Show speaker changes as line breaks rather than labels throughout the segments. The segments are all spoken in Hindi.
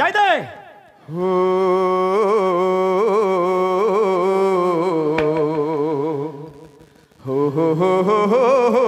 গাই দে
হো হো হো হো হো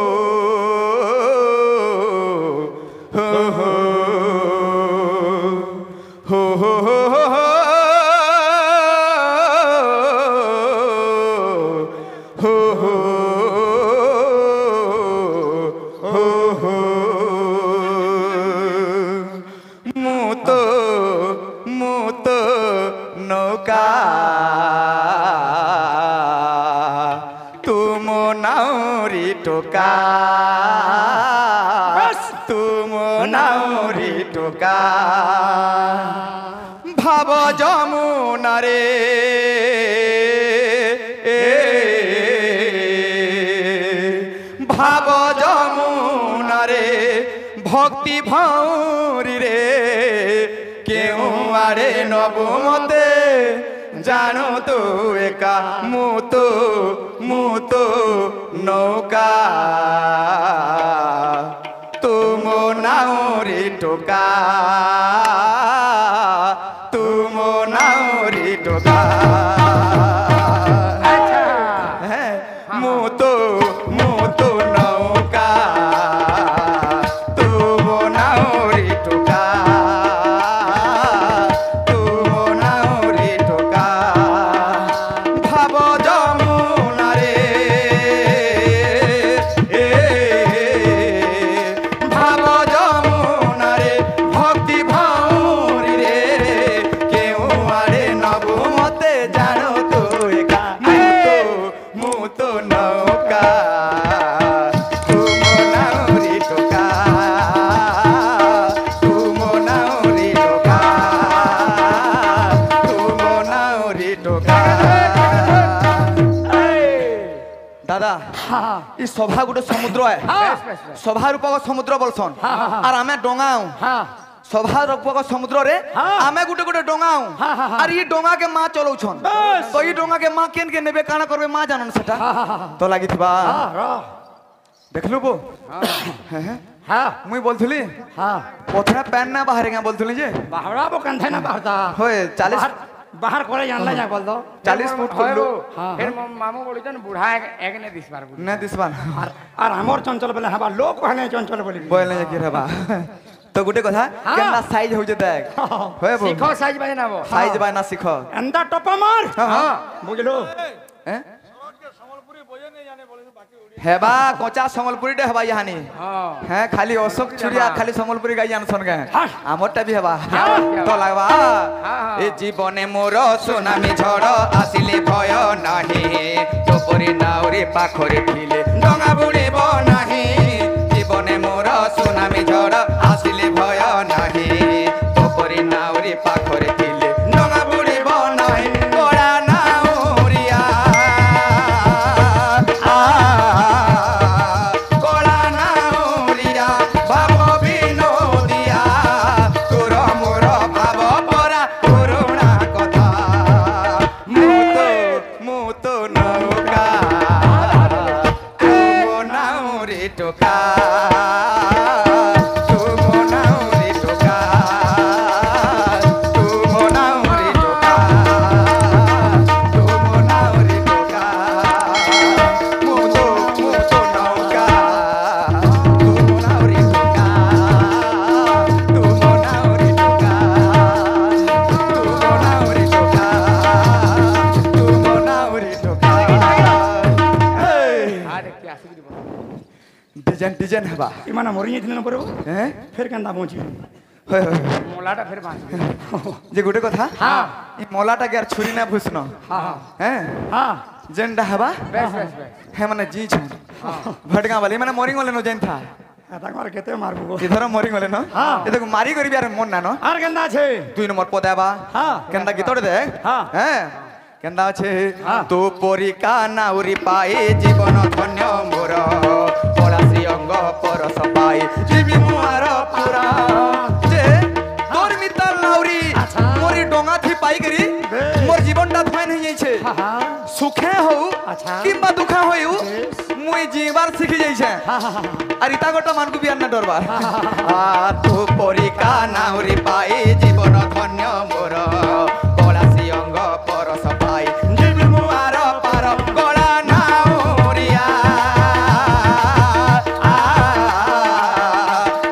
নৌকা তুম নাউরি টোকা তুম নাউরি টোকা ভাব যমুনারে ভাব যমুনারে ভক্তি ভৌরি রে কেউ আরে নব মতে জানো তো একা মুতো নৌকা তুম নাউরি টোকা তুম নাউরি টোকা হ্যাঁ মুতো নৌকা তুম নাউরি টোকা দাদা এই সভা গোটে সমুদ্র সভার উপক সমুদ্র বলছন আর আমি ডঙ্গাও সভার উপক সমুদ্রে আমি গোটে গোটে ডঙ্গাও আর এই ডঙ্গাকে মা চলাউছন তো এই ডঙ্গাকে মা কেন কে নেবে কানা করবে মা জানন সেটা তো লাগিথিবা দেখলু বো হ্যাঁ মুই বলথলি প্রথমে প্যান না বাহারে গা বলথলি যে
বাহারাবো কান্থে না বাহারতা
হয় 40
बाहर करे जानला जा बोल दो
40 फुट खोललो
फिर मामू बोलितन बुढ़ा एक ने दिसबार
ने दिसबार
और हमर चंचल बोले हबा लोग कहले चंचल बोली
बोले कि रेबा तो गुटे कथा केना साइज हो जे देख होय बो
सिखो साइज बाय ना बो
साइज बाय ना सिखो
अंदा टपा मार हां बुझलो
हैं हेबा कोचा सम्बलपुरी डे हेबा यहानी हैं खाली अशोक छुरिया खाली सम्बलपुरी गाई जानसन गे हमरटा भी हेबा तो लागबा ए जीवने मोर सुनामी झड़ आसिले भय नाही तोपरी नाउरी पाखरे थिले डंगा बुड़ीब नाही जीवने मोर सुनामी झड़ आसिले भय नाही तोपरी नाउरी पाखरे थिले डंगा बुड़ीब नाही कोड़ा नाउरिया डिजाइन हेबा
इमाना मोरिए दिन न परबो
हैं
फिर केंदा पहुंची
होय होय
मोलाटा फिर बांध
जे गुटे कथा हां ई मोलाटा के छुरी ना भुसनो
हां
हैं हां जेंडा हेबा
बस
हे माने जी छ भटगा वाली माने मोरिंग वाले नो जेन था
ताकर केते मारबो
इधर मोरिंग वाले न ए देखो मारी करी यार मन ना न
आर केंदा छे 2
नंबर पदाबा हां केंदा गीतोड़े दे हैं केंदा छे तो परिका नाउरी पाए जीवन धन्य मोर पराश्री अंग परस पाए जीवी मुआर पुरा जे तोर मिताल नाउरी मोरी डोंगा थी पाई करी मोर जीवनटा धन हो जाई छे सुखे हो किबा दुखा होयु मुई জিবার শিখি যাইছে আর ইতা গোটা মানকু বিয়ার না ডরবার তু পরিকা নাউরি পাই জীবন ধন্য মোর কলাসি অঙ্গ পরশ পাই জীবন মুয়ার পার গলা নাউরিয়া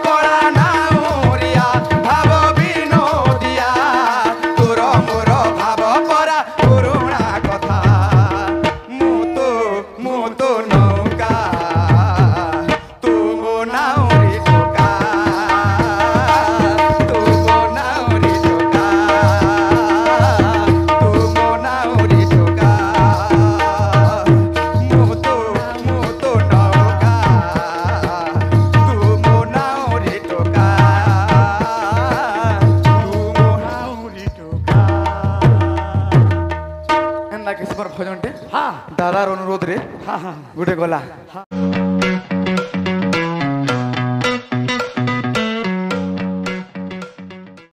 গলা নাউরিয়া ভাব বিনোদিয়া তোর মোর ভাব পরা পুরুণা কথা মুতো নৌকা তুমো নাউরি টোকা তুমো নাউরি টোকা তুমো নাউরি টোকা মুতো নৌকা তুমো নাউরি টোকা তুমো নাউরি টোকা এন্না কিসমর ভজনটে
হ্যাঁ
দাদার অনুরোধ রে
হ্যাঁ হ্যাঁ
গুটে গলা